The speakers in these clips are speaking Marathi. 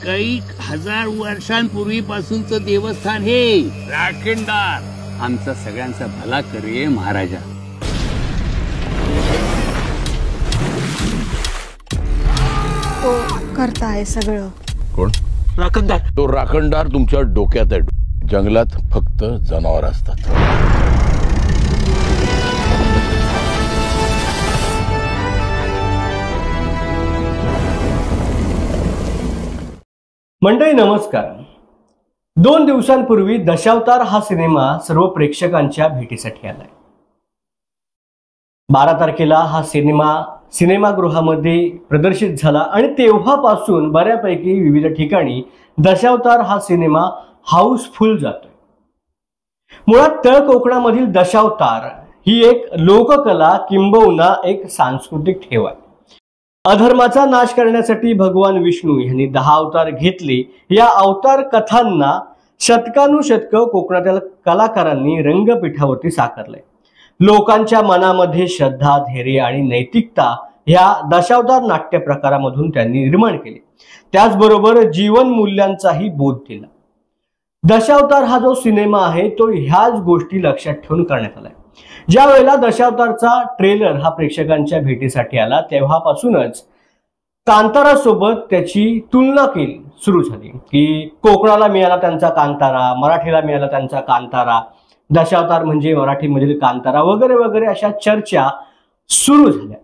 कैक 1000 वर्षांपूर्वीपासूनचं देवस्थान हे राखणदार आमचा सगळ्यांचा भला करे महाराजा. तो करताय सगळं कोण? राखणदार. तो राखणदार तुमच्या डोक्यात आहे. जंगलात फक्त जनावर असतात. मंडळी नमस्कार. 2 दिवसांपूर्वी दशावतार हा सिनेमा सर्व प्रेक्षकांच्या भेटीसाठी आलाय. 12 तारखेला हा सिनेमा सिनेमागृहामध्ये प्रदर्शित झाला आणि तेव्हापासून बऱ्यापैकी विविध ठिकाणी दशावतार हा सिनेमा हाऊसफुल जातोय. मुळात तळ कोकणामधील दशावतार ही एक लोककला किंबहुना एक सांस्कृतिक ठेव आहे. अधर्माचा नाश करण्यासाठी भगवान विष्णू यांनी 10 अवतार घेतले. या अवतार कथांना शतकानुशतक कोकणातील कलाकारांनी रंगपीठावरती साकारले. लोकांच्या मनामध्ये श्रद्धा, धैर्य आणि नैतिकता ह्या दशावतार नाट्य प्रकारामधून त्यांनी निर्माण केले. त्याचबरोबर जीवन मूल्यांचाही बोध दिला. दशावतार हा जो सिनेमा आहे तो ह्याच गोष्टी लक्षात ठेवून करण्यात आलाय. ज्या वेळेला दशावतारचा ट्रेलर हा प्रेक्षकांच्या भेटीसाठी आला तेव्हापासूनच कांतारा सोबत त्याची तुलना केली सुरू झाली की कोकणाला मिळाला त्यांचा कांतारा, मराठीला मिळाला त्यांचा कांतारा, दशावतार म्हणजे मराठीमधील कांतारा वगैरे वगैरे अशा चर्चा सुरू झाल्या.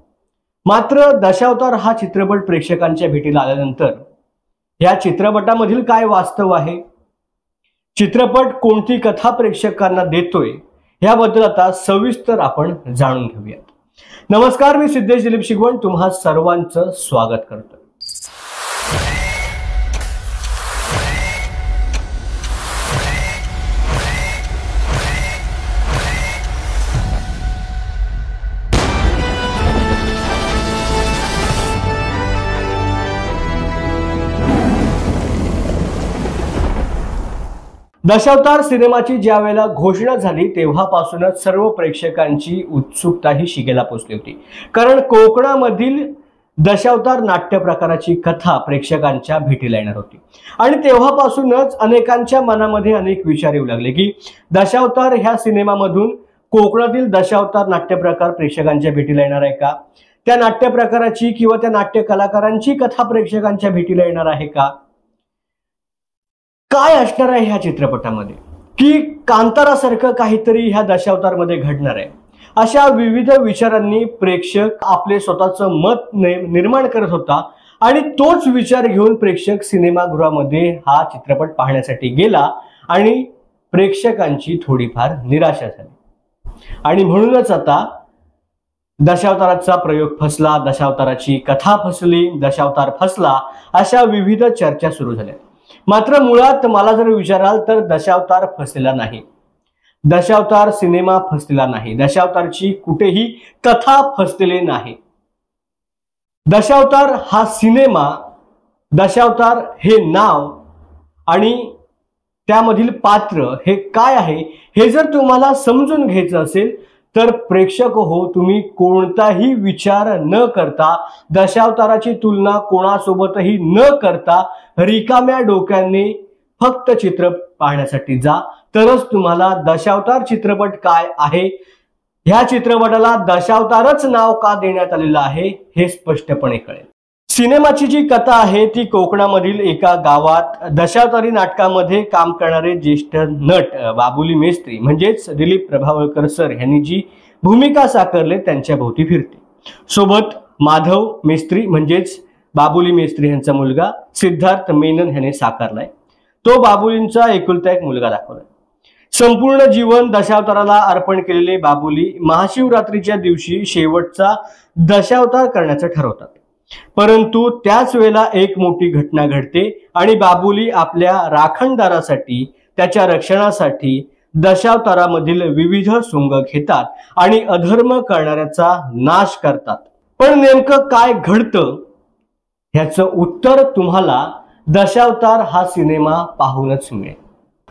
मात्र दशावतार हा चित्रपट प्रेक्षकांच्या भेटीला आल्यानंतर या चित्रपटामधील काय वास्तव आहे, चित्रपट कोणती कथा प्रेक्षकांना देतोय याबद्दल आता सविस्तर आपण जाणून घेऊया. नमस्कार, मी सिद्धेश दिलीप शिगवण तुम्हा सर्वांचं स्वागत करतो. दशावतार सिनेमाची ज्या वेळेला घोषणा झाली तेव्हापासूनच सर्व प्रेक्षकांची उत्सुकता ही शिगेला पोचली होती. कारण कोकणामधील दशावतार नाट्य प्रकाराची कथा प्रेक्षकांच्या भेटीला येणार होती आणि तेव्हापासूनच अनेकांच्या मनामध्ये अनेक विचार येऊ लागले की दशावतार ह्या सिनेमामधून कोकणातील दशावतार नाट्य प्रकार प्रेक्षकांच्या भेटीला येणार आहे का, त्या नाट्य प्रकाराची किंवा त्या नाट्य कलाकारांची कथा प्रेक्षकांच्या भेटीला येणार आहे का, काय असणार आहे ह्या चित्रपटामध्ये, की कांतारासारखं काहीतरी ह्या दशावतारमध्ये घडणार आहे. अशा विविध विचारांनी प्रेक्षक आपले स्वतःचं मत निर्माण करत होता आणि तोच विचार घेऊन प्रेक्षक सिनेमागृहामध्ये हा चित्रपट पाहण्यासाठी गेला आणि प्रेक्षकांची थोडीफार निराशा झाली आणि म्हणूनच आता दशावताराचा प्रयोग फसला, दशावताराची कथा फसली, दशावतार फसला अशा विविध चर्चा सुरू झाल्या. मात्र मुळात मला जर विचाराल तर दशावतार फसलेला नाही, दशावतार सिनेमा फसलेला नाही, दशावतारची कुठेही कथा फसलेली नाही. दशावतार हा सिनेमा, दशावतार हे नाव आणि त्यामधील पात्र हे काय आहे हे जर तुम्हाला समजून घ्यायचं असेल तर प्रेक्षक हो, तुम्ही कोणताही विचार न करता, दशावताराची तुलना कोणासोबतही न करता रिकाम्या डोक्याने फक्त चित्रपट पाहण्यासाठी जा. तरच तुम्हाला दशावतार चित्रपट काय आहे, ह्या चित्रपटाला दशावतारच नाव का देण्यात आलेलं आहे हे स्पष्टपणे कळेल. सिनेमाची जी कथा आहे ती कोकणामधील एका गावात दशावतारी नाटकामध्ये काम करणारे ज्येष्ठ नट बाबुली मेस्त्री म्हणजेच दिलीप प्रभावळकर सर यांनी जी भूमिका साकारले त्यांच्या भोवती फिरते. सोबत माधव मेस्त्री म्हणजेच बाबुली मेस्त्री यांचा मुलगा सिद्धार्थ मेनन ह्याने साकारलाय. तो बाबुलींचा एकुलता एक मुलगा दाखवलाय. संपूर्ण जीवन दशावताराला अर्पण केलेले बाबुली महाशिवरात्रीच्या दिवशी शेवटचा दशावतार करण्याचं ठरवतात. परंतु त्याच वेळेला एक मोठी घटना घडते आणि बाबुली आपल्या राखणदारासाठी, त्याच्या रक्षणासाठी दशावतारामधील विविध सोंग घेतात आणि अधर्म करणाऱ्याचा नाश करतात. पण नेमकं काय घडतं ह्याचं उत्तर तुम्हाला दशावतार हा सिनेमा पाहूनच मिळेल.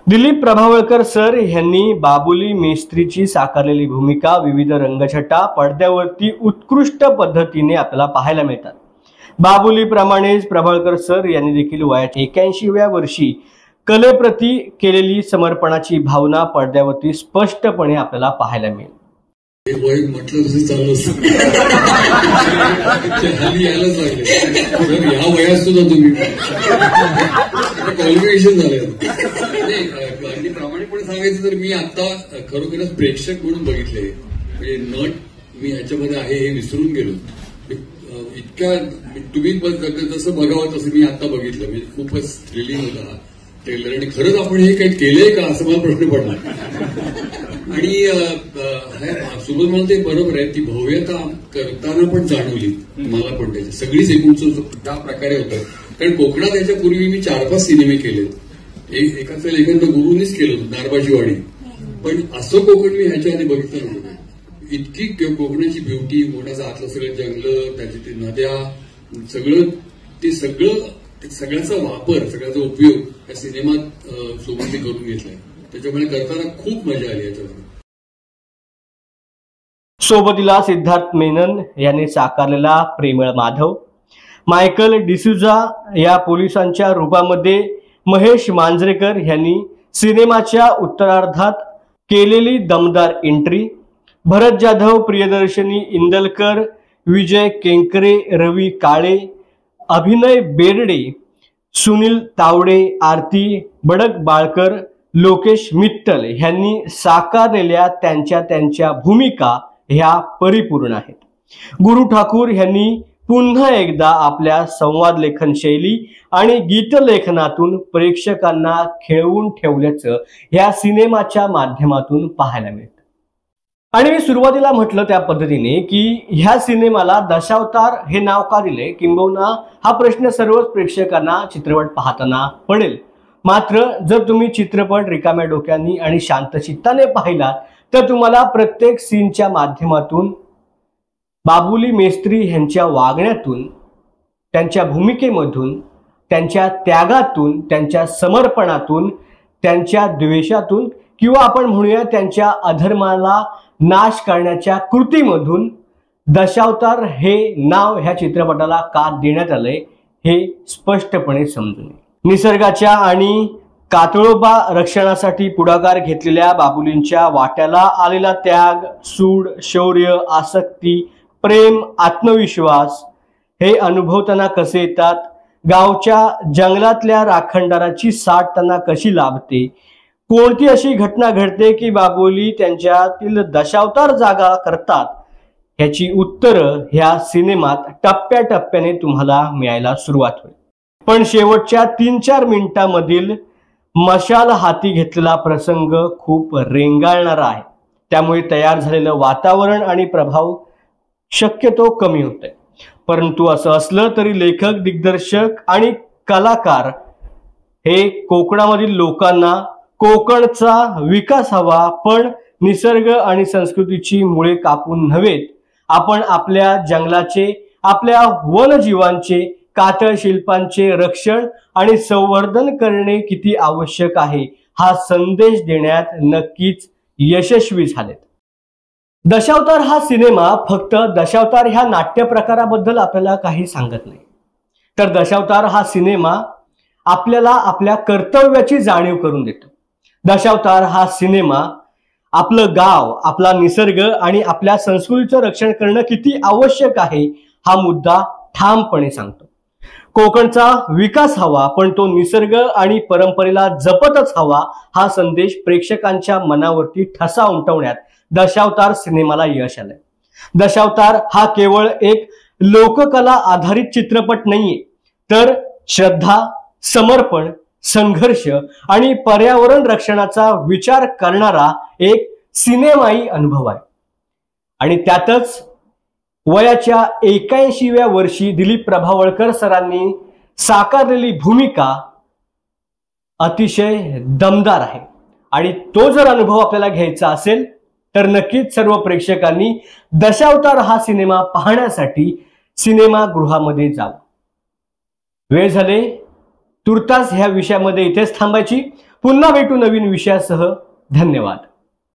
दिलीप प्रभावळकर सर यांनी बाबुली मेस्त्रीची साकारलेली भूमिका, विविध रंगछटा पडद्यावरती उत्कृष्ट पद्धतीने आपल्याला पाहायला मिळतात. बाबुलीप्रमाणेच प्रभावळकर सर यांनी देखील वयाच्या 81व्या वर्षी कलेप्रती केलेली समर्पणाची भावना पडद्यावरती स्पष्टपणे आपल्याला पाहायला मिळेल. वय म्हटलं तसं चालू असतं खाली यायलाच लागले सर, या वयात सुद्धा तुम्ही क्वालिफिकेशन झालं. अगदी प्रामाणिकपणे सांगायचं तर मी आता खरोखरच प्रेक्षक म्हणून बघितले, म्हणजे नट मी ह्याच्यामध्ये आहे हे विसरून गेलो. इतक्या तुम्ही जसं बघावं तसं मी आता बघितलं, म्हणजे खूपच थ्रिलिंग होता हा ट्रेलर. आणि खरंच आपण हे काही केलंय का असं मला प्रश्न पडला. आणि सुबोध मला ते बरोबर आहे, ती भव्यता करताना पण जाणवली मला, पण त्याची सगळीच एकूण त्या प्रकारे होतं. कारण कोकणात याच्यापूर्वी मी 4-5 सिनेमे केले, एकाचं लेखन तर गुरुनीच केलं होतं, नारबाजीवाडी. पण असं कोकण मी ह्याच्या आधी बघितलं नव्हतं. इतकी कोकणाची ब्युटी, कोकणाचं आतलं सगळं जंगल, त्याची ते नद्या, सगळ्याचा वापर, सगळ्याचा उपयोग या सिनेमात सोबत करून घेतलाय. त्याच्यामुळे करताना खूप मजा आली याच्यामध्ये. सोबतीला सिद्धार्थ मेनन यांनी साकारलेला प्रेमळ माधव, मायकल डिसूजा या पोलिसांच्या रूपामध्ये महेश मांजरेकर यांनी सिनेमाच्या उत्तरार्धात केलेली दमदार एंट्री, भरत जाधव, प्रियदर्शनी इंदलकर, विजय केंकरे, रवी काळे, अभिनय बेर्डे, सुनील तावडे, आरती बडक बाळकर, लोकेश मित्तल यांनी साकारलेल्या त्यांच्या भूमिका ह्या परिपूर्ण आहेत. गुरु ठाकूर यांनी पुन्हा एकदा आपल्या संवाद लेखन शैली आणि गीतलेखनातून प्रेक्षकांना खेळवून ठेवल्याचं या सिनेमाच्या माध्यमातून पाहायला मिळतं. आणि मी सुरुवातीला म्हटलं त्या पद्धतीने की ह्या सिनेमाला दशावतार हे नाव का दिले, किंबहुना हा प्रश्न सर्वच प्रेक्षकांना चित्रपट पाहताना पडेल. मात्र जर तुम्ही चित्रपट रिकाम्या डोक्यांनी आणि शांत चित्ताने पाहिलात तर तुम्हाला प्रत्येक सीनच्या माध्यमातून बाबुली मेस्त्री यांच्या वागण्यातून, त्यांच्या भूमिकेमधून, त्यांच्या त्यागातून, त्यांच्या समर्पणातून, त्यांच्या द्वेषातून, किंवा आपण म्हणूया त्यांच्या अधर्माला नाश करण्याच्या कृतीमधून दशावतार हे नाव ह्या चित्रपटाला का देण्यात आलंय हे स्पष्टपणे समजून येईल. निसर्गाच्या आणि कातळोबा रक्षणासाठी पुढाकार घेतलेल्या बाबुलींच्या वाट्याला आलेला त्याग, सूड, शौर्य, आसक्ती, प्रेम, आत्मविश्वास हे अनुभवताना कसे येतात, गावच्या जंगलातल्या राखणदाराची साथ त्यांना कशी लाभते, कोणती अशी घटना घडते की बाबुली त्यांच्यातील दशावतार जागा करतात, ह्याची उत्तरं ह्या सिनेमात टप्प्याटप्प्याने तुम्हाला मिळायला सुरुवात होईल. पण शेवटच्या 3-4 मिनिटांमधील मशाल हाती घेतलेला प्रसंग खूप रेंगाळणारा आहे. त्यामुळे तयार झालेलं वातावरण आणि प्रभाव शक्यतो कमी होत आहे. परंतु असं असलं तरी लेखक, दिग्दर्शक आणि कलाकार हे कोकणामधील लोकांना कोकणचा विकास हवा, पण निसर्ग आणि संस्कृतीची मुळे कापून नव्हेत, आपण आपल्या जंगलाचे, आपल्या वनजीवांचे, कातळ शिल्पांचे रक्षण आणि संवर्धन करणे किती आवश्यक आहे हा संदेश देण्यात नक्कीच यशस्वी झालेत. दशावतार हा सिनेमा फक्त दशावतार ह्या नाट्य प्रकाराबद्दल आपल्याला काही सांगत नाही, तर दशावतार हा सिनेमा आपल्याला आपल्या कर्तव्याची जाणीव करून देतो. दशावतार हा सिनेमा आपलं गाव, आपला निसर्ग आणि आपल्या संस्कृतीचं रक्षण करणं किती आवश्यक आहे हा मुद्दा ठामपणे सांगतो. कोकणचा विकास हवा, पण तो निसर्ग आणि परंपरेला जपतच हवा हा संदेश प्रेक्षकांच्या मनावरती ठसा उमटवण्यात दशावतार सिनेमाला यश आलंय. दशावतार हा केवळ एक लोककला आधारित चित्रपट नाहीये, तर श्रद्धा, समर्पण, संघर्ष आणि पर्यावरण रक्षणाचा विचार करणारा एक सिनेमाई अनुभव आहे. आणि त्यातच वयाच्या 81व्या वर्षी दिलीप प्रभावळकर सरांनी साकारलेली भूमिका अतिशय दमदार आहे. आणि तो जर अनुभव आपल्याला घ्यायचा असेल तर नक्कीच सर्व प्रेक्षकांनी दशावतार हा सिनेमा पाहण्यासाठी सिनेमागृहामध्ये जावं. वेळ झाले तुर्तास ह्या विषयामध्ये इथेच थांबायची. पुन्हा भेटू नवीन विषयासह. धन्यवाद.